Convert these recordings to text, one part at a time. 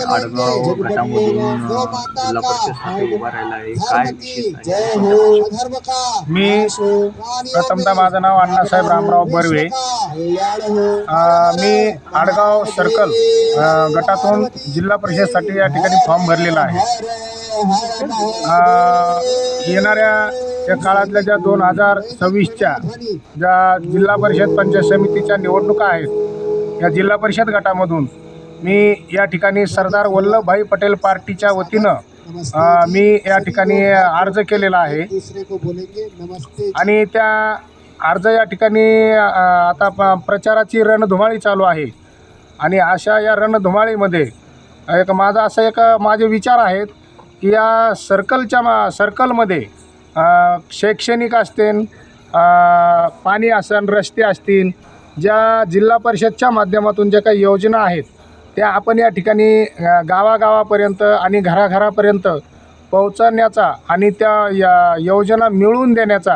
आडगाव गटामधून जिल्हा परिषदसाठी उभा राहिला आहे, काय विशेष आहे? मी प्रथमतः माझं नाव अण्णासाहेब रामराव बर्वे। मी आडगाव सर्कल गटातून जिल्हा परिषदसाठी या ठिकाणी फॉर्म भरलेला आहे। येणाऱ्या या काळातल्या ज्या 2026च्या ज्या जिल्हा परिषद पंचायत समितीच्या निवडणुका आहेत, या जिल्हा परिषद गटामधून मी या ठिकाणी सरदार वल्लभभाई पटेल पार्टीच्या वतीनं मी या ठिकाणी अर्ज केलेला आहे आणि त्या अर्ज या ठिकाणी आता प्रचाराची रणधुमाळी चालू आहे आणि अशा या रणधुमाळीमध्ये माझे विचार आहेत की या सर्कलमध्ये शैक्षणिक असतील, पाणी असेल, रस्ते असतील, ज्या जिल्हा परिषदच्या माध्यमातून ज्या काही योजना आहेत त्या आपण या ठिकाणी गावागावापर्यंत आणि घराघरापर्यंत पोहोचवण्याचा आणि त्या योजना मिळवून देण्याचा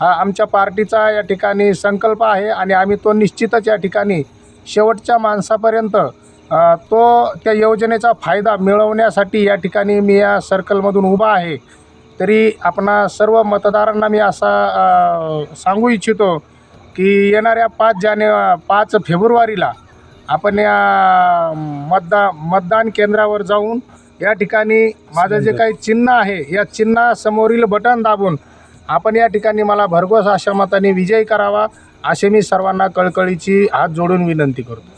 हा आमच्या पार्टीचा या ठिकाणी संकल्प आहे आणि आम्ही तो निश्चितच या ठिकाणी शेवटच्या माणसापर्यंत त्या योजनेचा फायदा मिळवण्यासाठी या ठिकाणी मी या सर्कलमधून उभा आहे। तरी आपणा सर्व मतदारांना मी असा सांगू इच्छितो की येणाऱ्या 5 फेब्रुवारीला आपण या मतदान केंद्रावर जाऊन या ठिकाणी माझं जे काही चिन्ह आहे या चिन्हासमोरील बटन दाबून आपण या ठिकाणी मला भरघोस अशा मताने विजयी करावा, असे मी सर्वांना कळकळीची हात जोडून विनंती करतो।